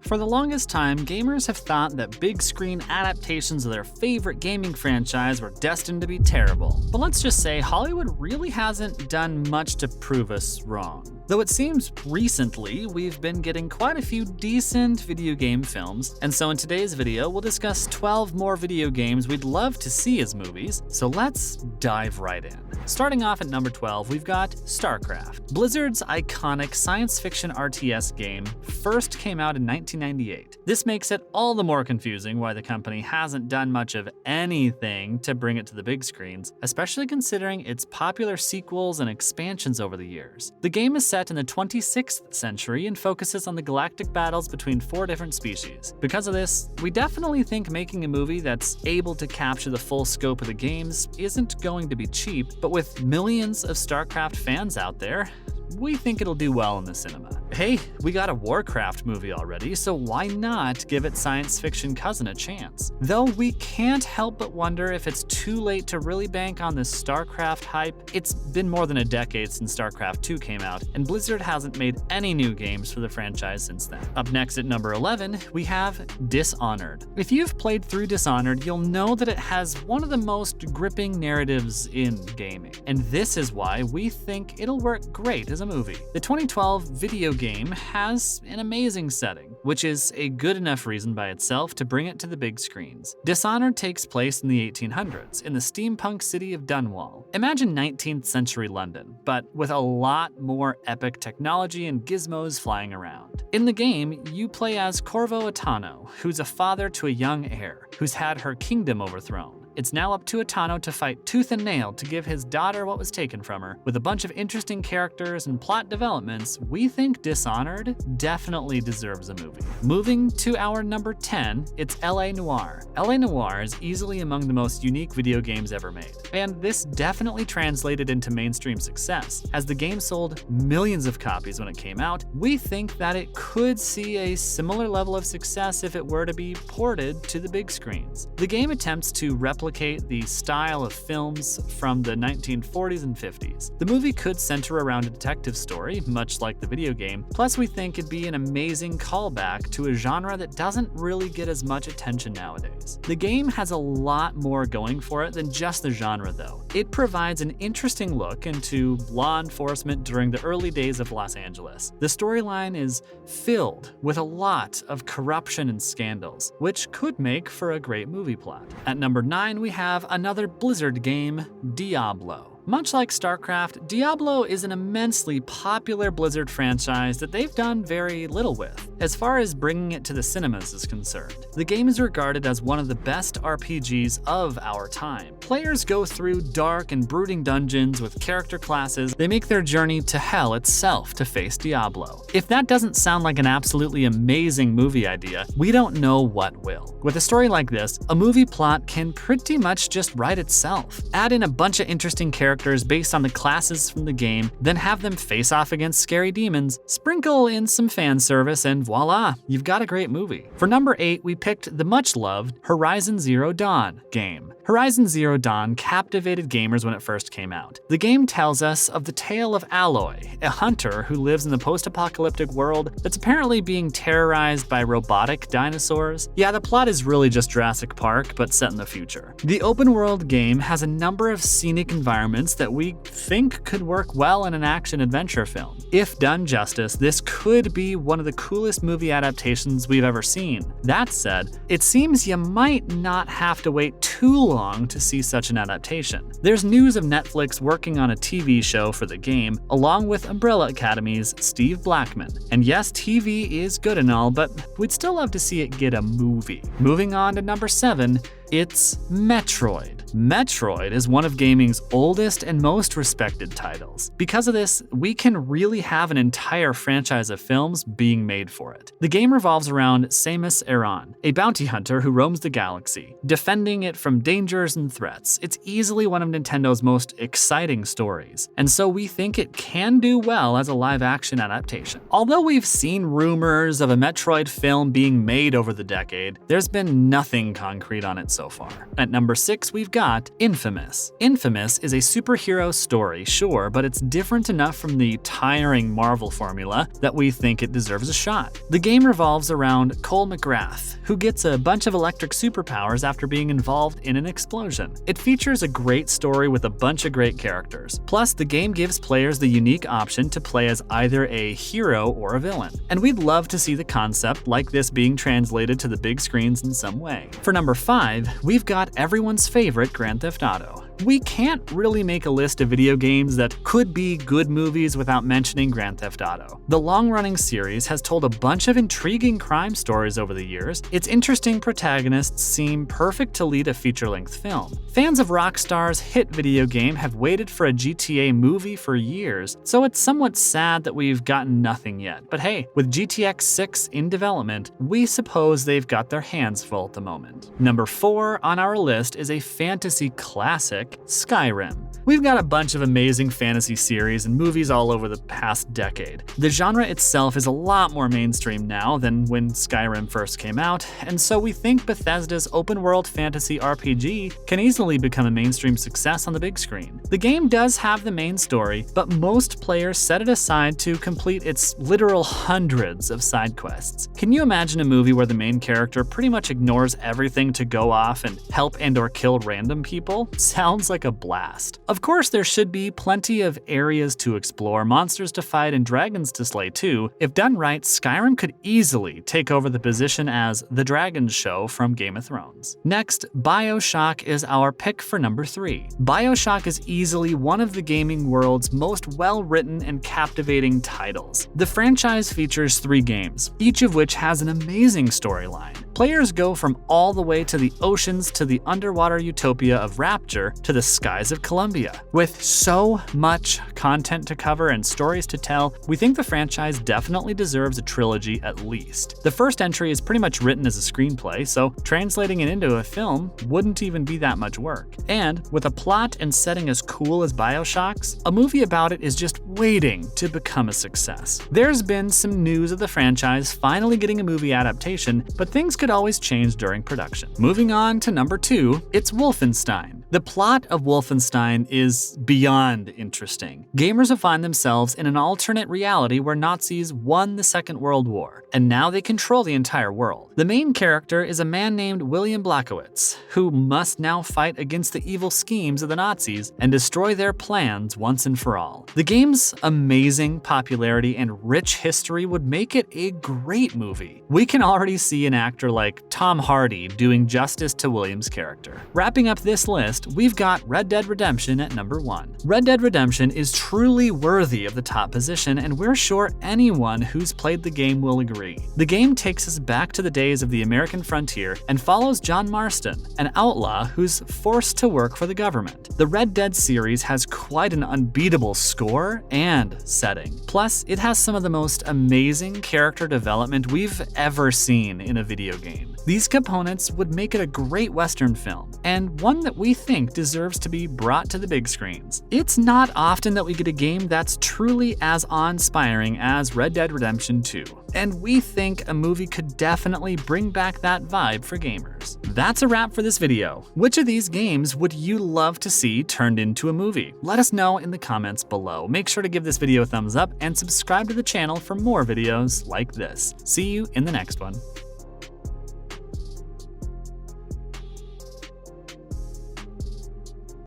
For the longest time, gamers have thought that big screen adaptations of their favorite gaming franchise were destined to be terrible. But let's just say Hollywood really hasn't done much to prove us wrong. Though it seems recently we've been getting quite a few decent video game films, and so in today's video we'll discuss 12 more video games we'd love to see as movies, so let's dive right in. Starting off at number 12, we've got Starcraft. Blizzard's iconic science fiction RTS game first came out in 1998. This makes it all the more confusing why the company hasn't done much of anything to bring it to the big screens, especially considering its popular sequels and expansions over the years. The game is set in the 26th century and focuses on the galactic battles between 4 different species. Because of this, we definitely think making a movie that's able to capture the full scope of the games isn't going to be cheap, but with millions of Starcraft fans out there, we think it'll do well in the cinema. Hey, we got a Warcraft movie already, so why not give its science fiction cousin a chance? Though we can't help but wonder if it's too late to really bank on this Starcraft hype. It's been more than a decade since Starcraft 2 came out, and Blizzard hasn't made any new games for the franchise since then. Up next at number 11, we have Dishonored. If you've played through Dishonored, you'll know that it has one of the most gripping narratives in gaming, and this is why we think it'll work great as a movie. The 2012 video game has an amazing setting, which is a good enough reason by itself to bring it to the big screens. Dishonored takes place in the 1800s, in the steampunk city of Dunwall. Imagine 19th century London, but with a lot more epic technology and gizmos flying around. In the game, you play as Corvo Attano, who's a father to a young heir, who's had her kingdom overthrown. It's now up to Attano to fight tooth and nail to give his daughter what was taken from her. With a bunch of interesting characters and plot developments, we think Dishonored definitely deserves a movie. Moving to our number 10, it's L.A Noire. L.A Noire is easily among the most unique video games ever made, and this definitely translated into mainstream success. As the game sold millions of copies when it came out, we think that it could see a similar level of success if it were to be ported to the big screens. The game attempts to replicate the style of films from the 1940s and 50s. The movie could center around a detective story, much like the video game, plus we think it'd be an amazing callback to a genre that doesn't really get as much attention nowadays. The game has a lot more going for it than just the genre though. It provides an interesting look into law enforcement during the early days of Los Angeles. The storyline is filled with a lot of corruption and scandals, which could make for a great movie plot. At number 9, we have another Blizzard game, Diablo. Much like Starcraft, Diablo is an immensely popular Blizzard franchise that they've done very little with, as far as bringing it to the cinemas is concerned. The game is regarded as one of the best RPGs of our time. Players go through dark and brooding dungeons with character classes. They make their journey to hell itself to face Diablo. If that doesn't sound like an absolutely amazing movie idea, we don't know what will. With a story like this, a movie plot can pretty much just write itself. Add in a bunch of interesting characters based on the classes from the game, then have them face off against scary demons, sprinkle in some fan service, and voila, you've got a great movie. For number 8, we picked the much-loved Horizon Zero Dawn game. Horizon Zero Dawn captivated gamers when it first came out. The game tells us of the tale of Aloy, a hunter who lives in the post-apocalyptic world that's apparently being terrorized by robotic dinosaurs. Yeah, the plot is really just Jurassic Park, but set in the future. The open-world game has a number of scenic environments that we think could work well in an action-adventure film. If done justice, this could be one of the coolest movie adaptations we've ever seen. That said, it seems you might not have to wait too long to see such an adaptation. There's news of Netflix working on a TV show for the game, along with Umbrella Academy's Steve Blackman. And yes, TV is good and all, but we'd still love to see it get a movie. Moving on to number 7, it's Metroid. Metroid is one of gaming's oldest and most respected titles. Because of this, we can really have an entire franchise of films being made for it. The game revolves around Samus Aran, a bounty hunter who roams the galaxy, defending it from dangers and threats. It's easily one of Nintendo's most exciting stories, and so we think it can do well as a live-action adaptation. Although we've seen rumors of a Metroid film being made over the decade, there's been nothing concrete on it so far. At number 6, we've got Infamous. Infamous is a superhero story, sure, but it's different enough from the tiring Marvel formula that we think it deserves a shot. The game revolves around Cole MacGrath, who gets a bunch of electric superpowers after being involved in an explosion. It features a great story with a bunch of great characters. Plus, the game gives players the unique option to play as either a hero or a villain. And we'd love to see the concept like this being translated to the big screens in some way. For number 5, we've got everyone's favorite Grand Theft Auto. We can't really make a list of video games that could be good movies without mentioning Grand Theft Auto. The long-running series has told a bunch of intriguing crime stories over the years. Its interesting protagonists seem perfect to lead a feature-length film. Fans of Rockstar's hit video game have waited for a GTA movie for years, so it's somewhat sad that we've gotten nothing yet. But hey, with GTX 6 in development, we suppose they've got their hands full at the moment. Number 4 on our list is a fantasy classic, Skyrim. We've got a bunch of amazing fantasy series and movies all over the past decade. The genre itself is a lot more mainstream now than when Skyrim first came out, and so we think Bethesda's open-world fantasy RPG can easily become a mainstream success on the big screen. The game does have the main story, but most players set it aside to complete its literal hundreds of side quests. Can you imagine a movie where the main character pretty much ignores everything to go off and help and/or kill random people? Sounds like a blast. Of course, there should be plenty of areas to explore, monsters to fight, and dragons to slay too. If done right, Skyrim could easily take over the position as the Dragon Show from Game of Thrones. Next, Bioshock is our pick for number 3. Bioshock is easily one of the gaming world's most well-written and captivating titles. The franchise features 3 games, each of which has an amazing storyline. Players go from all the way to the oceans to the underwater utopia of Rapture to the skies of Columbia. With so much content to cover and stories to tell, we think the franchise definitely deserves a trilogy at least. The first entry is pretty much written as a screenplay, so translating it into a film wouldn't even be that much work. And with a plot and setting as cool as Bioshock's, a movie about it is just waiting to become a success. There's been some news of the franchise finally getting a movie adaptation, but things could always change during production. Moving on to number 2, it's Wolfenstein. The plot of Wolfenstein is beyond interesting. Gamers have found themselves in an alternate reality where Nazis won the Second World War, and now they control the entire world. The main character is a man named William Blazkowicz, who must now fight against the evil schemes of the Nazis and destroy their plans once and for all. The game's amazing popularity and rich history would make it a great movie. We can already see an actor like Tom Hardy doing justice to William's character. Wrapping up this list, we've got Red Dead Redemption at number 1. Red Dead Redemption is truly worthy of the top position, and we're sure anyone who's played the game will agree. The game takes us back to the days of the American frontier and follows John Marston, an outlaw who's forced to work for the government. The Red Dead series has quite an unbeatable score and setting. Plus, it has some of the most amazing character development we've ever seen in a video game. These components would make it a great Western film, and one that we think deserves to be brought to the big screens. It's not often that we get a game that's truly as awe-inspiring as Red Dead Redemption 2, and we think a movie could definitely bring back that vibe for gamers. That's a wrap for this video. Which of these games would you love to see turned into a movie? Let us know in the comments below. Make sure to give this video a thumbs up and subscribe to the channel for more videos like this. See you in the next one.